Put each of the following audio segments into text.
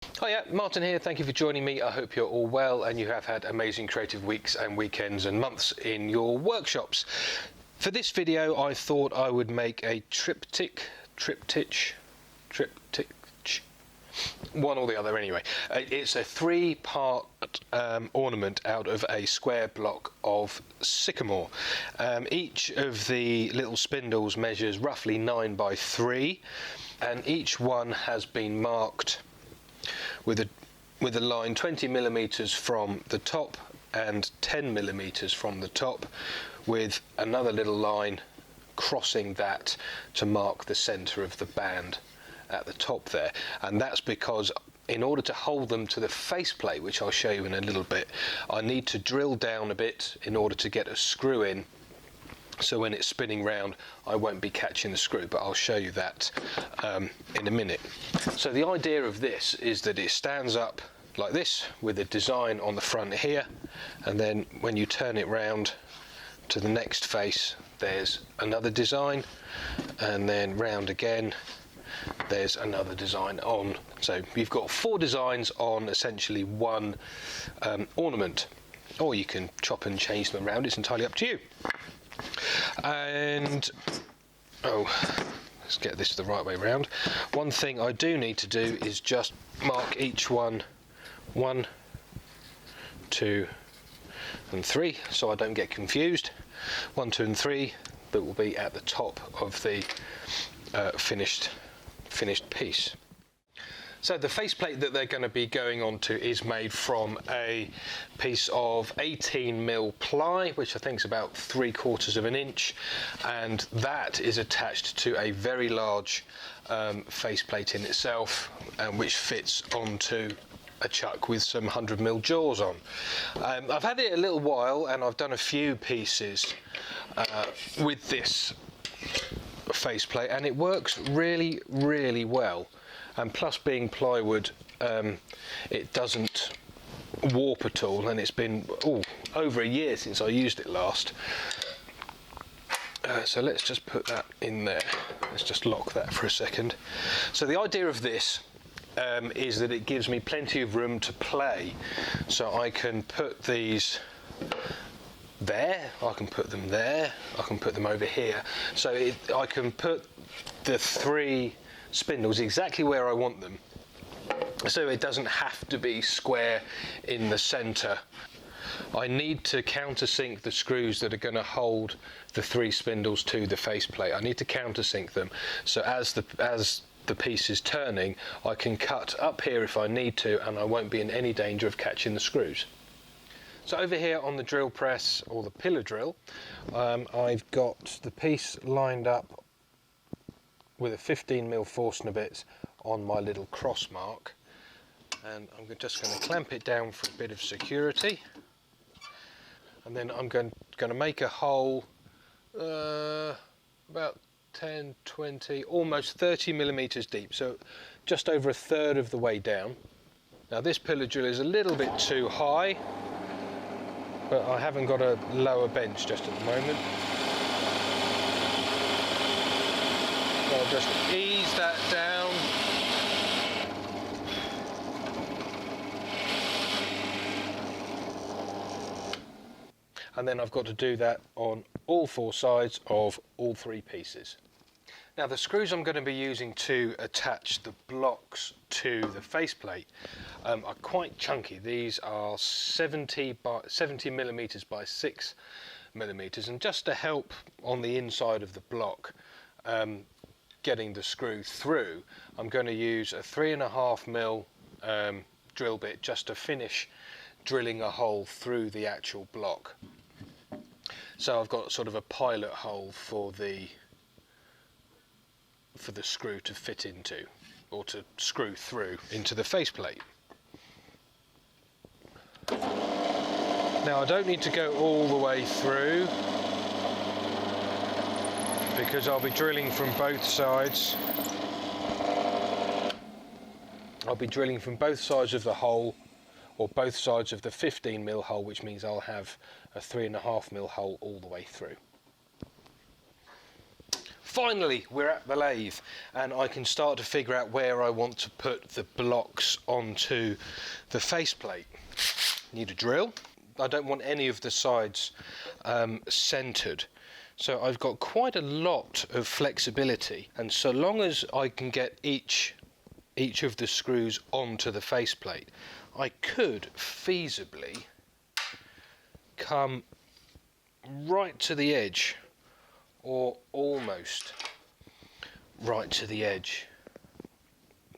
Hiya, Martin here. Thank you for joining me. I hope you're all well and you have had amazing creative weeks and weekends and months in your workshops. For this video, I thought I would make a triptych, one or the other anyway. It's a three-part ornament out of a square block of Sycamore. Each of the little spindles measures roughly 9 by 3, and each one has been marked with a line 20 millimeters from the top and 10 millimeters from the top, with another little line crossing that to mark the center of the band at the top there. And that's because in order to hold them to the faceplate, which I'll show you in a little bit, I need to drill down a bit in order to get a screw in, so when it's spinning round I won't be catching the screw, but I'll show you that in a minute. So the idea of this is that it stands up like this with a design on the front here, and then when you turn it round to the next face there's another design, and then round again there's another design on. So you've got 4 designs on essentially one ornament, or you can chop and change them around, it's entirely up to you. And let's get this the right way round. One thing I do need to do is just mark each one 1, 2 and 3, so I don't get confused. 1, 2 and 3 that will be at the top of the finished piece. So the faceplate that they're going to be going onto is made from a piece of 18mm ply, which I think is about 3/4 of an inch, and that is attached to a very large faceplate in itself, which fits onto a chuck with some 100mm jaws on. I've had it a little while and I've done a few pieces with this faceplate, and it works really well. And plus, being plywood, it doesn't warp at all, and it's been over a year since I used it last. So let's just put that in there. Let's just lock that for a second. So the idea of this is that it gives me plenty of room to play. So I can put these there, I can put them there, I can put them over here. So I can put the 3 spindles exactly where I want them, so it doesn't have to be square in the center. I need to countersink the screws that are going to hold the 3 spindles to the faceplate. I need to countersink them, so as the piece is turning I can cut up here if I need to, and I won't be in any danger of catching the screws. So over here on the drill press, or the pillar drill, I've got the piece lined up with a 15mm Forstner bit on my little cross mark, and I'm just going to clamp it down for a bit of security, and then I'm going to make a hole about 10, 20, almost 30mm deep, so just over 1/3 of the way down. Now this pillar drill is a little bit too high, but I haven't got a lower bench just at the moment. I'll just ease that down. And then I've got to do that on all 4 sides of all 3 pieces. Now the screws I'm going to be using to attach the blocks to the faceplate are quite chunky. These are 70mm by 6mm, and just to help on the inside of the block getting the screw through, I'm going to use a 3.5mm drill bit just to finish drilling a hole through the actual block. So I've got sort of a pilot hole for the screw to fit into, or to screw through into the faceplate. Now I don't need to go all the way through, because I'll be drilling from both sides. I'll be drilling from both sides of the hole, or both sides of the 15mm hole, which means I'll have a 3.5mm hole all the way through. Finally, we're at the lathe and I can start to figure out where I want to put the blocks onto the faceplate. Need a drill. I don't want any of the sides centered. So I've got quite a lot of flexibility, and so long as I can get each of the screws onto the faceplate, I could feasibly come right to the edge, or almost right to the edge.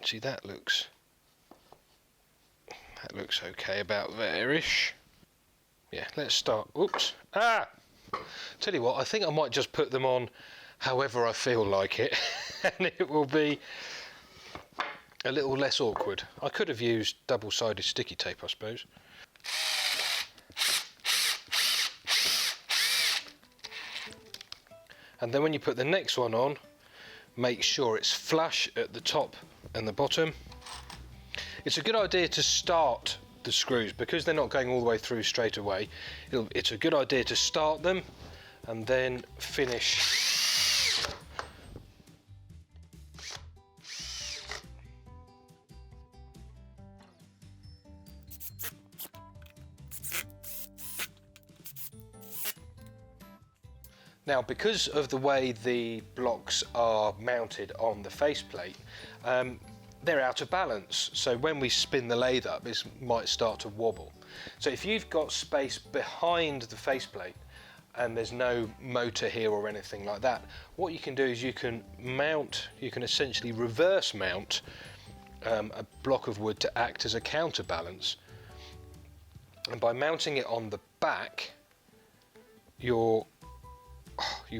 See, that looks okay about there-ish. Yeah, let's start. Oops. Tell you what, I think I might just put them on however I feel like it, and it will be a little less awkward. I could have used double-sided sticky tape, I suppose. And then when you put the next one on, make sure it's flush at the top and the bottom. It's a good idea to start the screws, because they're not going all the way through straight away. It's a good idea to start them and then finish. Now, because of the way the blocks are mounted on the faceplate, they're out of balance, so when we spin the lathe up, this might start to wobble. So if you've got space behind the faceplate and there's no motor here or anything like that, what you can do is you can essentially reverse mount a block of wood to act as a counterbalance. And by mounting it on the back, you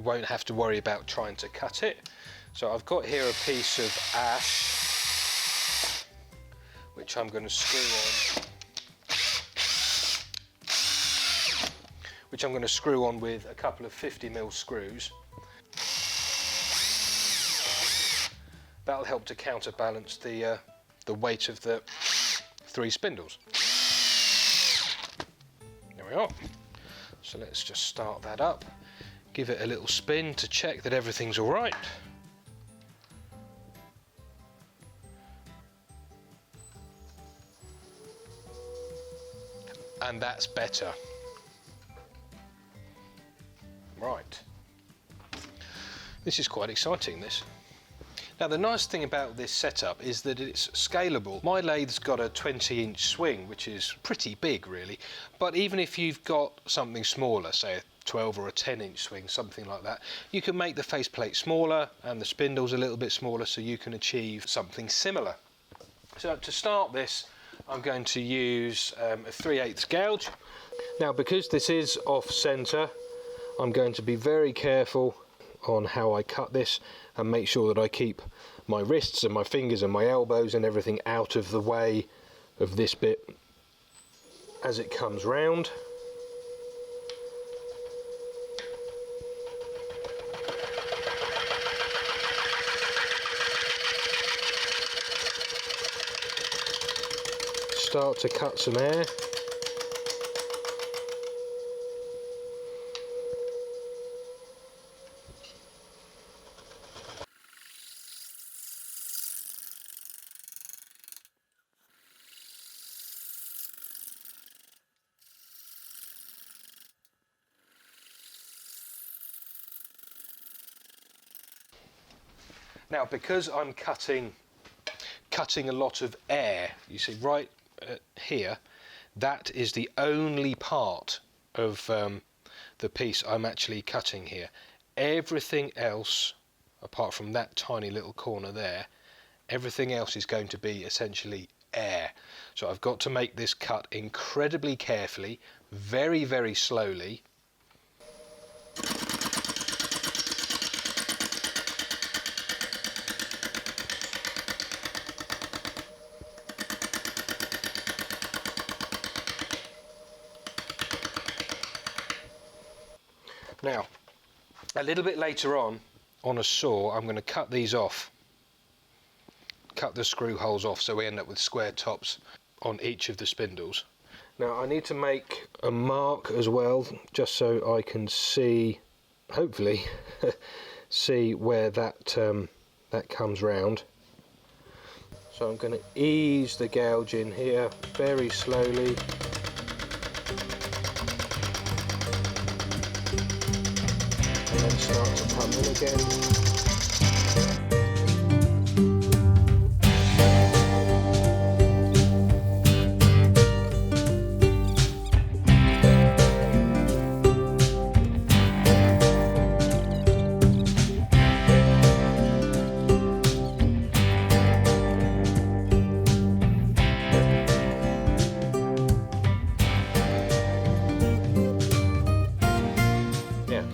won't have to worry about trying to cut it. So I've got here a piece of ash, which I'm going to screw on with a couple of 50mm screws. That'll help to counterbalance the weight of the 3 spindles. There we are. So let's just start that up, give it a little spin to check that everything's all right. And that's better. Right. This is quite exciting, this. Now, the nice thing about this setup is that it's scalable. My lathe's got a 20-inch swing, which is pretty big, really. But even if you've got something smaller, say a 12 or a 10-inch swing, something like that, you can make the faceplate smaller and the spindles a little bit smaller, so you can achieve something similar. So to start this, I'm going to use a 3/8 gouge. Now, because this is off centre, I'm going to be very careful on how I cut this and make sure that I keep my wrists and my fingers and my elbows and everything out of the way of this bit as it comes round. Start to cut some air. Now, because I'm cutting a lot of air, you see right here, that is the only part of the piece I'm actually cutting here. Everything else, apart from that tiny little corner there, everything else is going to be essentially air. So I've got to make this cut incredibly carefully, very, very slowly. Now, a little bit later on a saw, I'm going to cut these off, cut the screw holes off, so we end up with square tops on each of the spindles. Now, I need to make a mark as well, just so I can see, hopefully, see where that that comes round. So I'm going to ease the gouge in here very slowly. And then start to come in again.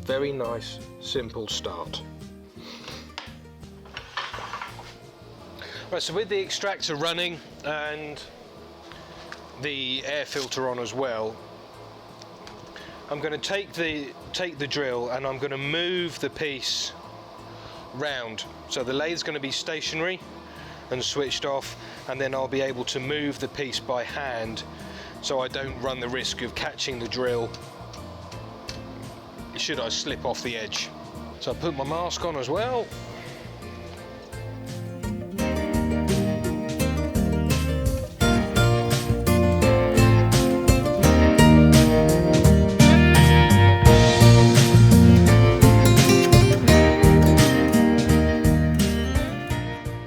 Very nice, simple start. Right, so with the extractor running and the air filter on as well, I'm going to take the drill and I'm going to move the piece round. So the lathe is going to be stationary and switched off, and then I'll be able to move the piece by hand so I don't run the risk of catching the drill should I slip off the edge. So I put my mask on as well.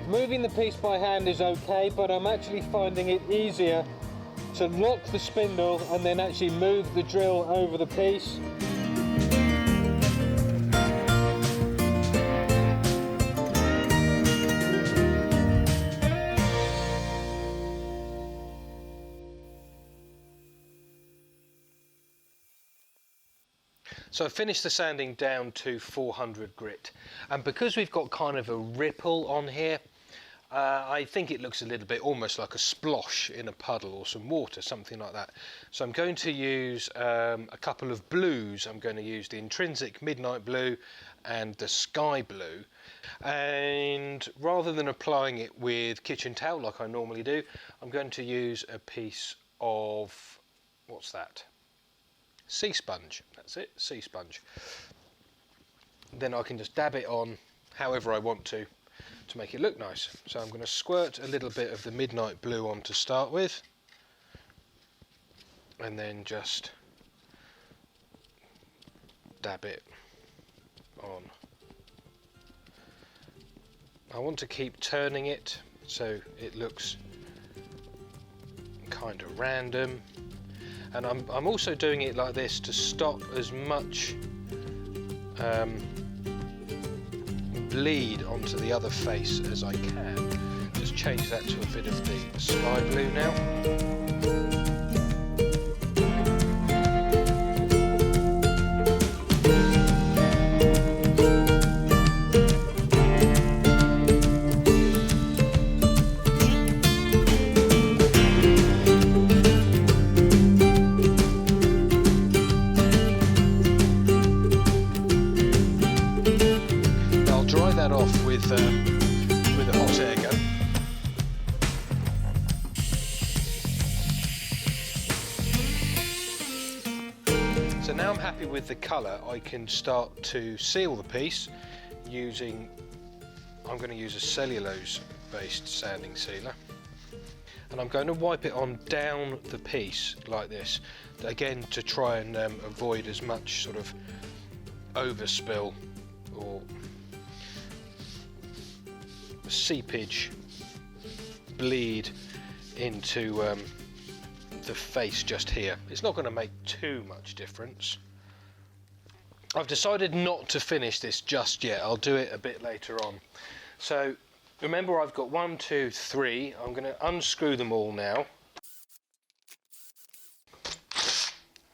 Moving the piece by hand is okay, but I'm actually finding it easier to lock the spindle and then actually move the drill over the piece. So I finished the sanding down to 400 grit, and because we've got kind of a ripple on here, I think it looks a little bit almost like a splosh in a puddle or some water, something like that. So I'm going to use a couple of blues. I'm going to use the Intrinsic Midnight Blue and the Sky Blue, and rather than applying it with kitchen towel like I normally do, I'm going to use a piece of, what's that? Sea sponge, that's it, sea sponge. Then I can just dab it on however I want to make it look nice. So I'm going to squirt a little bit of the Midnight Blue on to start with, and then just dab it on. I want to keep turning it so it looks kind of random. And I'm also doing it like this to stop as much bleed onto the other face as I can. Just change that to a bit of the sky blue now. With a hot air gun. So now I'm happy with the colour, I can start to seal the piece using, I'm going to use a cellulose based sanding sealer, and I'm going to wipe it on down the piece like this, again to try and avoid as much sort of overspill or seepage, bleed into the face just here. It's not going to make too much difference. I've decided not to finish this just yet. I'll do it a bit later on. So remember, I've got 1, 2, 3. I'm going to unscrew them all now.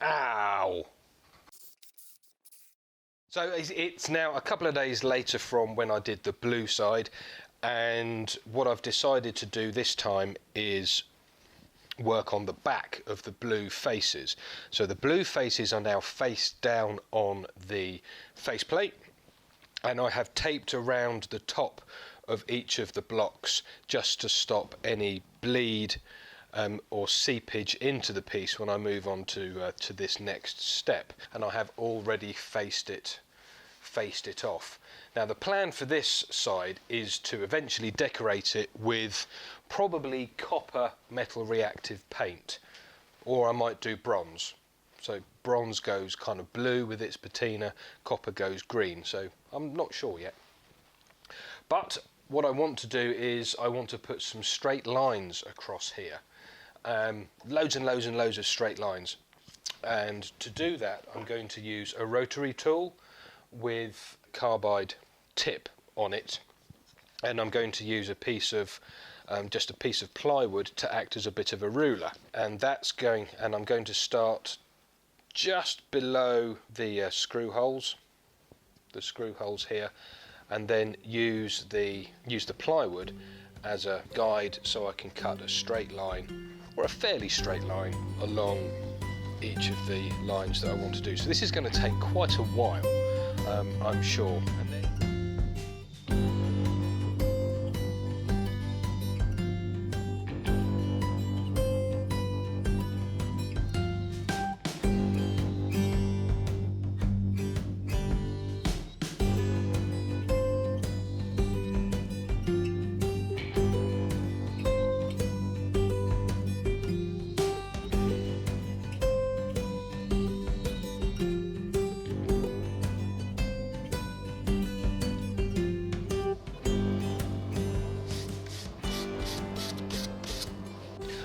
Ow! So it's now a couple of days later from when I did the blue side, and what I've decided to do this time is work on the back of the blue faces. So the blue faces are now face down on the faceplate, and I have taped around the top of each of the blocks just to stop any bleed or seepage into the piece when I move on to this next step. And I have already faced it faced it off. Now the plan for this side is to eventually decorate it with probably copper metal reactive paint, or I might do bronze. So bronze goes kind of blue with its patina, copper goes green, so I'm not sure yet. But what I want to do is I want to put some straight lines across here. Loads and loads and loads of straight lines. And to do that, I'm going to use a rotary tool with carbide tip on it. And I'm going to use a piece of, just a piece of plywood to act as a bit of a ruler. And I'm going to start just below the screw holes here, and then use the plywood as a guide so I can cut a straight line, or a fairly straight line, along each of the lines that I want to do. So this is going to take quite a while, I'm sure. And then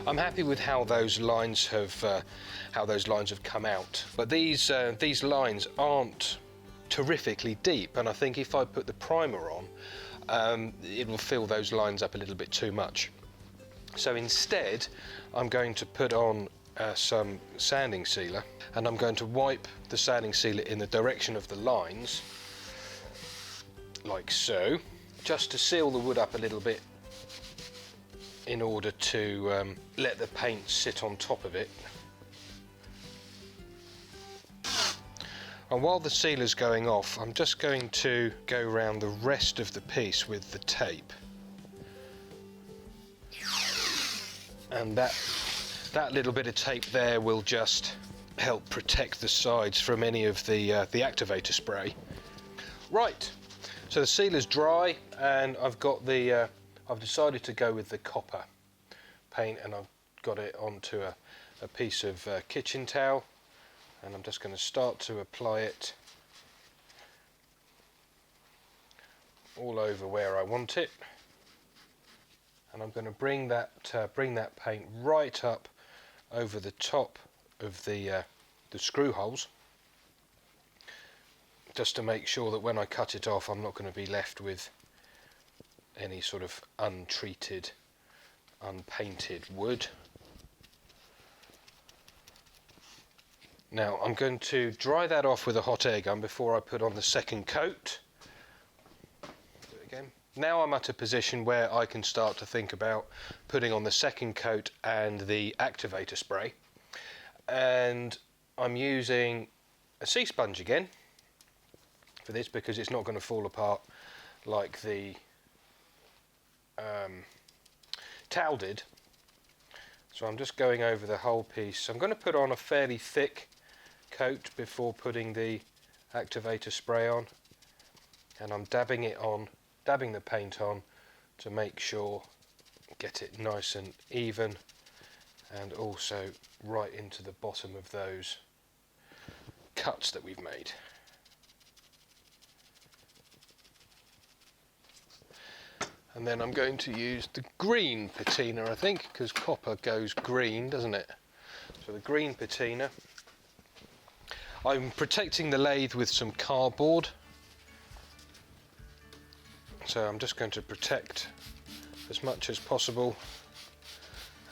I'm happy with how those lines have come out, but these lines aren't terrifically deep, and I think if I put the primer on, it will fill those lines up a little bit too much. So instead, I'm going to put on some sanding sealer, and I'm going to wipe the sanding sealer in the direction of the lines, like so, just to seal the wood up a little bit, in order to let the paint sit on top of it. And while the sealer's going off, I'm just going to go around the rest of the piece with the tape. And that little bit of tape there will just help protect the sides from any of the activator spray. Right, so the sealer's dry, and I've decided to go with the copper paint, and I've got it onto a piece of kitchen towel, and I'm just going to start to apply it all over where I want it, and I'm going to bring that paint right up over the top of the screw holes, just to make sure that when I cut it off, I'm not going to be left with any sort of untreated, unpainted wood. Now I'm going to dry that off with a hot air gun before I put on the second coat. Do it again. Now I'm at a position where I can start to think about putting on the second coat and the activator spray, and I'm using a sea sponge again for this because it's not going to fall apart like the towel did. So I'm just going over the whole piece. I'm going to put on a fairly thick coat before putting the activator spray on, and I'm dabbing the paint on to make sure, get it nice and even, and also right into the bottom of those cuts that we've made. And then I'm going to use the green patina, I think, because copper goes green, doesn't it? So the green patina. I'm protecting the lathe with some cardboard. So I'm just going to protect as much as possible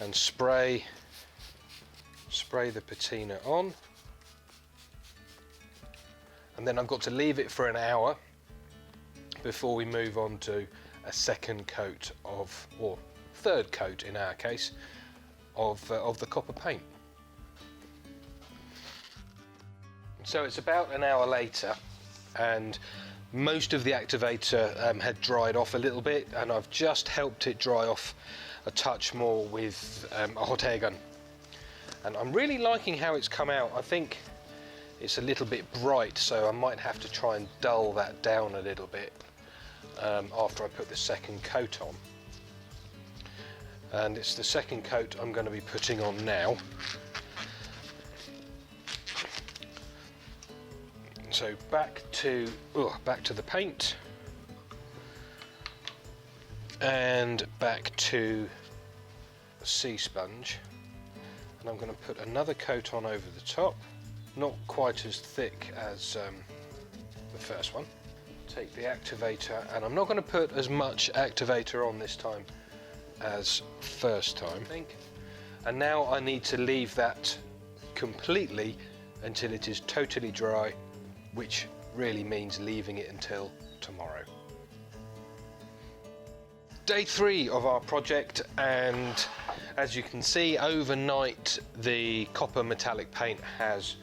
and spray the patina on. And then I've got to leave it for an hour before we move on to a second coat of, or third coat in our case, of the copper paint. So it's about an hour later, and most of the activator had dried off a little bit, and I've just helped it dry off a touch more with a hot air gun. And I'm really liking how it's come out. I think it's a little bit bright, so I might have to try and dull that down a little bit after I put the second coat on. And it's the second coat I'm going to be putting on now. So back to the paint, and back to the sea sponge, and I'm going to put another coat on over the top, not quite as thick as the first one. Take the activator, and I'm not going to put as much activator on this time as first time, I think. And now I need to leave that completely until it is totally dry, which really means leaving it until tomorrow. Day 3 of our project, and as you can see, overnight the copper metallic paint has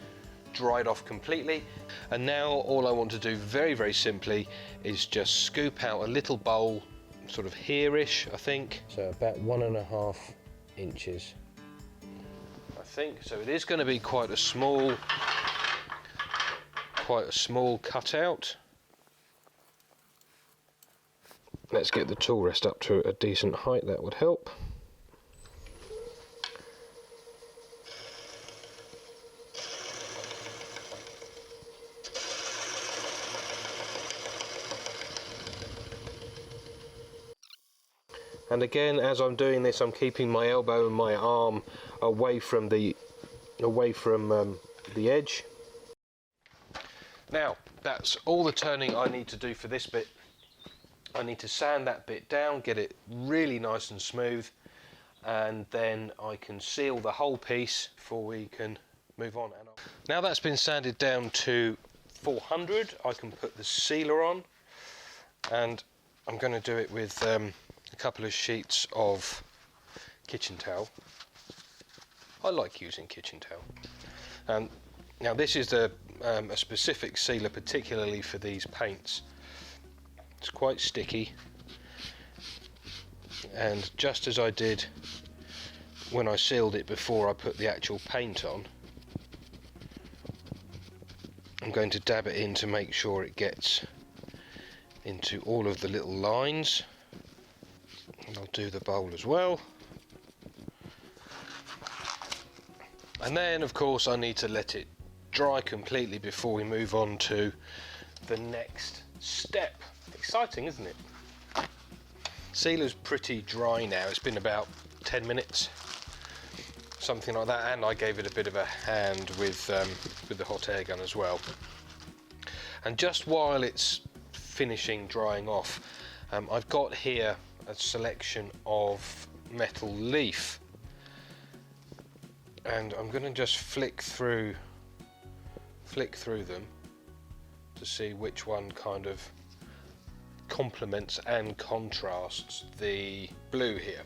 dried off completely, and now all I want to do very, very simply is just scoop out a little bowl, sort of here-ish, I think, so about 1.5 inches, I think. So it is going to be quite a small cutout. Let's get the tool rest up to a decent height, that would help. And again, as I'm doing this, I'm keeping my elbow and my arm away from the edge. Now, that's all the turning I need to do for this bit. I need to sand that bit down, get it really nice and smooth, and then I can seal the whole piece before we can move on. Now that's been sanded down to 400, I can put the sealer on, and I'm going to do it with a couple of sheets of kitchen towel. I like using kitchen towel. Now this is a specific sealer particularly for these paints. It's quite sticky, and just as I did when I sealed it before I put the actual paint on, I'm going to dab it in to make sure it gets into all of the little lines. And I'll do the bowl as well. And then of course I need to let it dry completely before we move on to the next step. Exciting, isn't it? Sealer's pretty dry now. It's been about 10 minutes, something like that, and I gave it a bit of a hand with the hot air gun as well. And just while it's finishing drying off, I've got here a selection of metal leaf, and I'm going to just flick through them to see which one kind of complements and contrasts the blue here,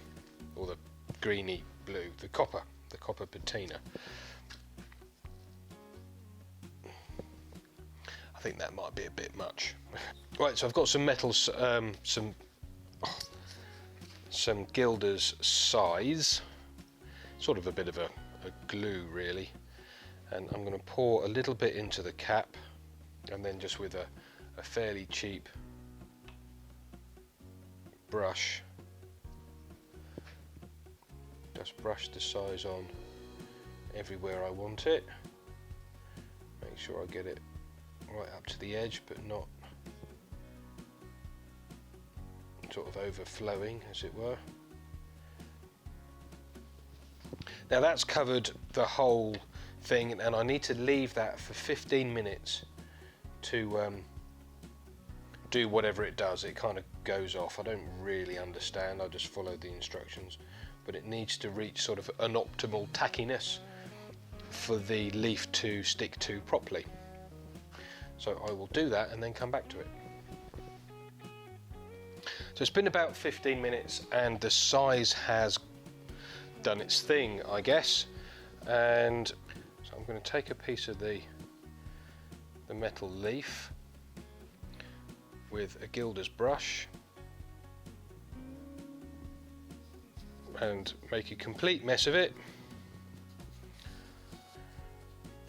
or the greeny blue, the copper patina. I think that might be a bit much. Right, so I've got some metals, some Gilder's size, sort of a bit of a glue really, and I'm going to pour a little bit into the cap, and then just with a fairly cheap brush, just brush the size on everywhere I want it. Make sure I get it right up to the edge, but not sort of overflowing, as it were. Now that's covered the whole thing, and I need to leave that for 15 minutes to do whatever it does. It kind of goes off. I don't really understand, I just follow the instructions, but it needs to reach sort of an optimal tackiness for the leaf to stick to properly. So I will do that and then come back to it. So it's been about 15 minutes and the size has done its thing, I guess, and so I'm going to take a piece of the metal leaf with a Gilder's brush and make a complete mess of it.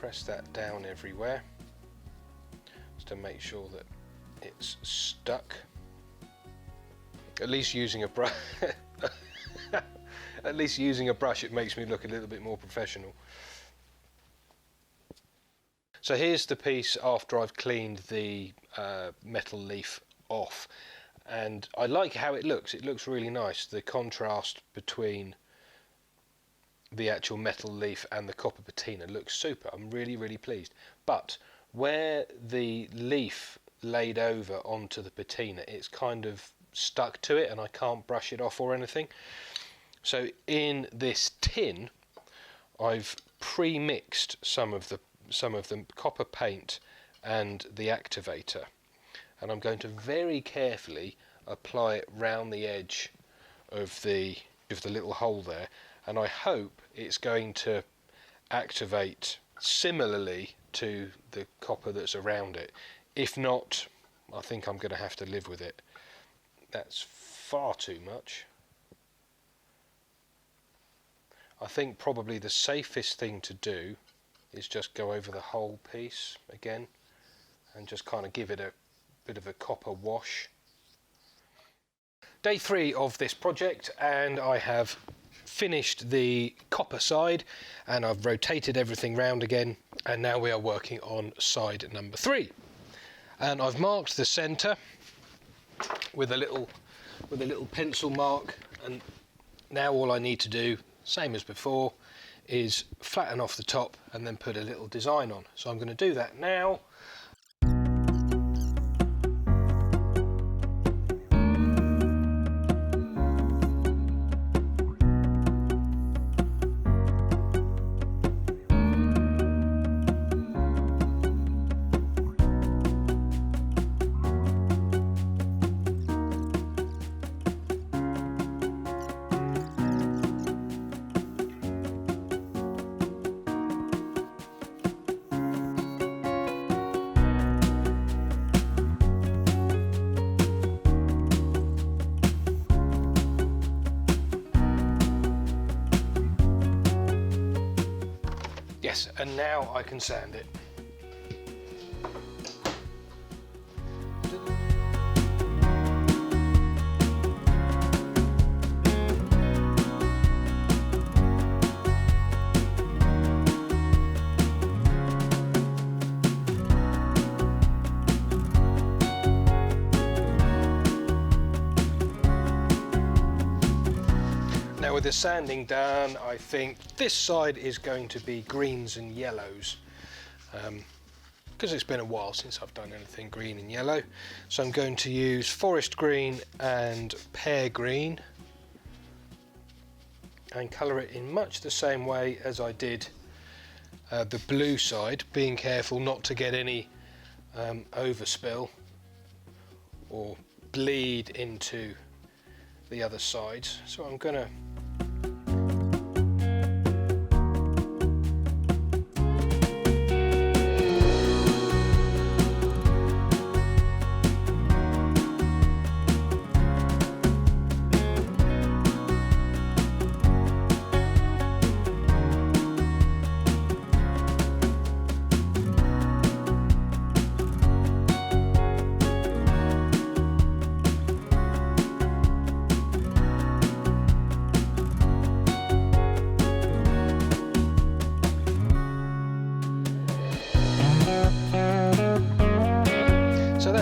press that down everywhere just to make sure that it's stuck. At least using a brush at least using a brush, it makes me look a little bit more professional. So here's the piece after I've cleaned the metal leaf off, and I like how it looks. It looks really nice, the contrast between the actual metal leaf and the copper patina looks super. I'm really pleased. But where the leaf laid over onto the patina, it's kind of stuck to it and I can't brush it off or anything. So in this tin I've pre-mixed some of the copper paint and the activator, and I'm going to very carefully apply it round the edge of the little hole there, and I hope it's going to activate similarly to the copper that's around it. If not, I think I'm going to have to live with it. That's far too much. I think probably the safest thing to do is just go over the whole piece again and just kind of give it a bit of a copper wash. Day 3 of this project, and I have finished the copper side and I've rotated everything round again, and now we are working on side number 3. And I've marked the centre with a little pencil mark, and now all I need to do, same as before, is flatten off the top and then put a little design on. So I'm going to do that now. Yes, and now I can sand it. Now with the sanding done, I think this side is going to be greens and yellows, because it's been a while since I've done anything green and yellow. So I'm going to use forest green and pear green and colour it in much the same way as I did the blue side, being careful not to get any overspill or bleed into the other sides. So I'm going to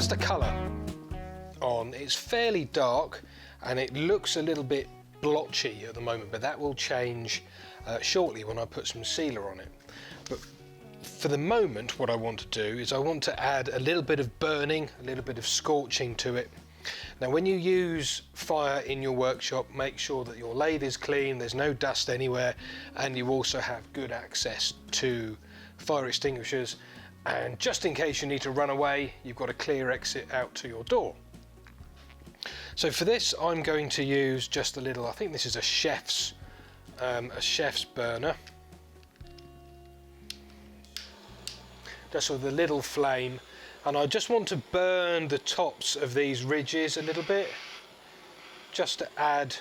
that's the colour on. It's fairly dark and it looks a little bit blotchy at the moment, but that will change shortly when I put some sealer on it. But for the moment, what I want to do is I want to add a little bit of burning, a little bit of scorching to it. Now when you use fire in your workshop, make sure that your lathe is clean, there's no dust anywhere, and you also have good access to fire extinguishers. And just in case you need to run away, you've got a clear exit out to your door. So for this, I'm going to use just a little, I think this is a chef's burner. Just with a little flame. And I just want to burn the tops of these ridges a little bit, just to add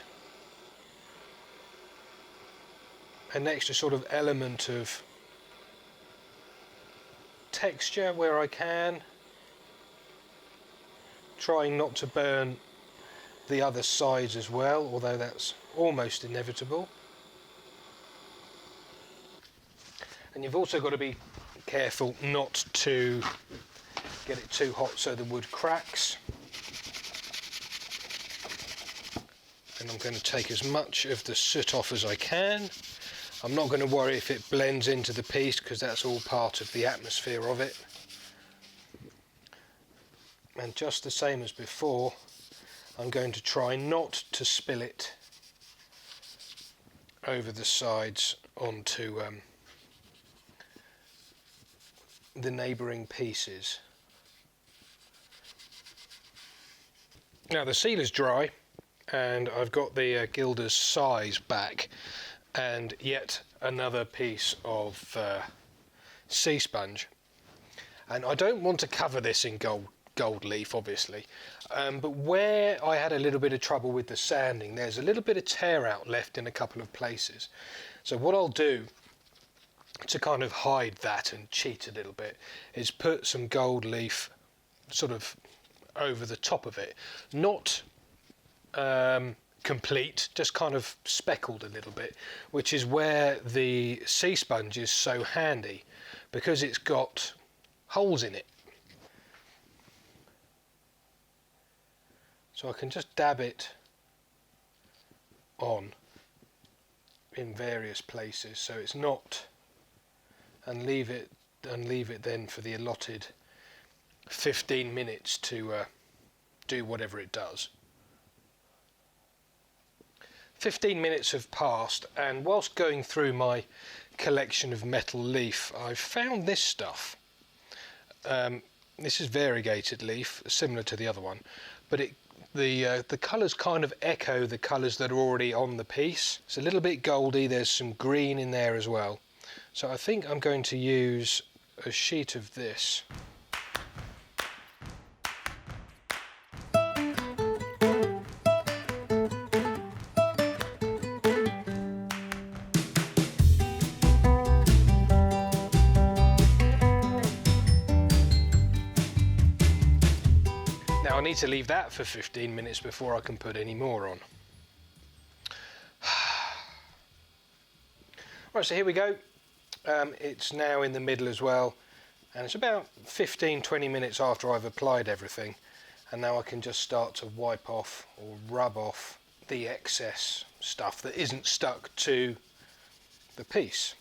an extra sort of element of texture where I can, trying not to burn the other sides as well, although that's almost inevitable. And you've also got to be careful not to get it too hot so the wood cracks. And I'm going to take as much of the soot off as I can. I'm not going to worry if it blends into the piece because that's all part of the atmosphere of it. And just the same as before, I'm going to try not to spill it over the sides onto the neighbouring pieces. Now the sealer's dry and I've got the gilder's size back and yet another piece of sea sponge, and I don't want to cover this in gold leaf obviously, but where I had a little bit of trouble with the sanding, there's a little bit of tear out left in a couple of places. So what I'll do to kind of hide that and cheat a little bit is put some gold leaf sort of over the top of it, not complete, just kind of speckled a little bit, which is where the sea sponge is so handy because it's got holes in it. So I can just dab it on in various places so it's not, and leave it then for the allotted 15 minutes to do whatever it does. 15 minutes have passed, and whilst going through my collection of metal leaf, I've found this stuff. This is variegated leaf, similar to the other one, but the colours kind of echo the colours that are already on the piece. It's a little bit goldy, there's some green in there as well. So I think I'm going to use a sheet of this. Now I need to leave that for 15 minutes before I can put any more on. Right, so here we go. It's now in the middle as well, and it's about 15-20 minutes after I've applied everything, and now I can just start to wipe off or rub off the excess stuff that isn't stuck to the piece.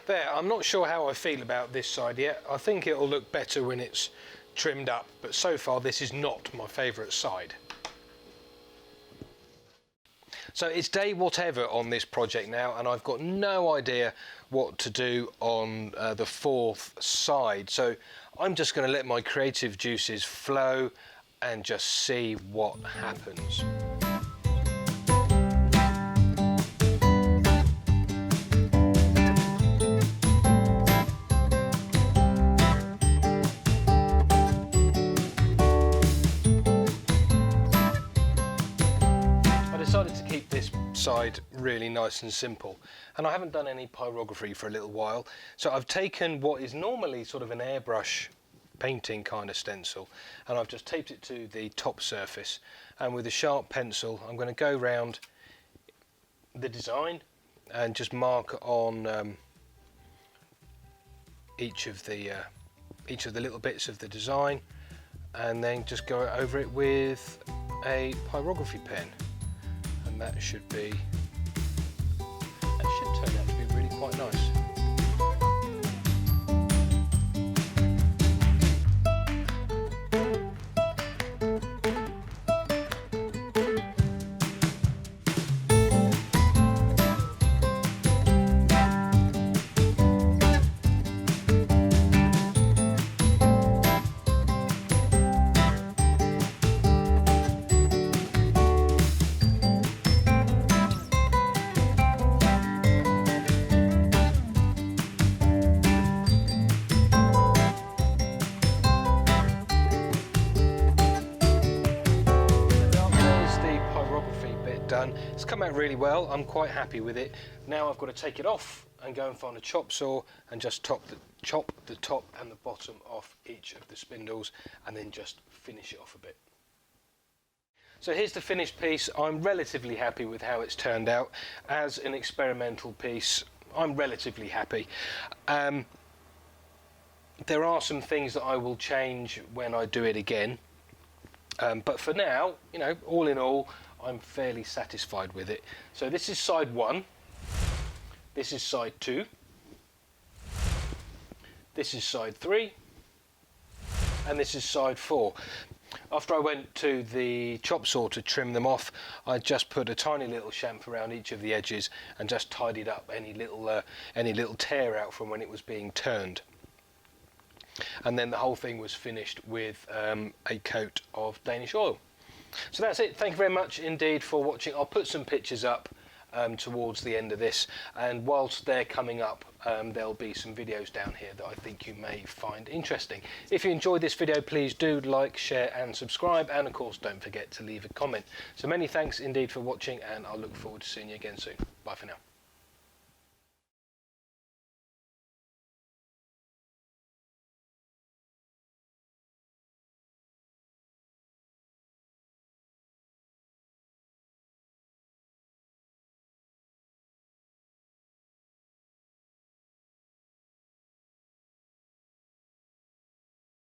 There, I'm not sure how I feel about this side yet. I think it'll look better when it's trimmed up, but so far this is not my favourite side. So it's day whatever on this project now, and I've got no idea what to do on the fourth side. So I'm just going to let my creative juices flow and just see what happens. Side really nice and simple, and I haven't done any pyrography for a little while, so I've taken what is normally sort of an airbrush painting kind of stencil and I've just taped it to the top surface, and with a sharp pencil I'm going to go round the design and just mark on each of the little bits of the design, and then just go over it with a pyrography pen. And that should turn out to be really quite nice. out really well. I'm quite happy with it. Now I've got to take it off and go and find a chop saw and just chop the top and the bottom off each of the spindles and then just finish it off a bit. So here's the finished piece. I'm relatively happy with how it's turned out. As an experimental piece, I'm relatively happy. There are some things that I will change when I do it again. But for now, you know, all in all, I'm fairly satisfied with it. So this is side 1. This is side 2. This is side 3. And this is side 4. After I went to the chop saw to trim them off, I just put a tiny little chamfer around each of the edges and just tidied up any little tear out from when it was being turned. And then the whole thing was finished with a coat of Danish oil. So that's it. Thank you very much indeed for watching. I'll put some pictures up towards the end of this, and whilst they're coming up, there'll be some videos down here that I think you may find interesting. If you enjoyed this video, please do like, share and subscribe, and of course don't forget to leave a comment. So many thanks indeed for watching, and I'll look forward to seeing you again soon. Bye for now.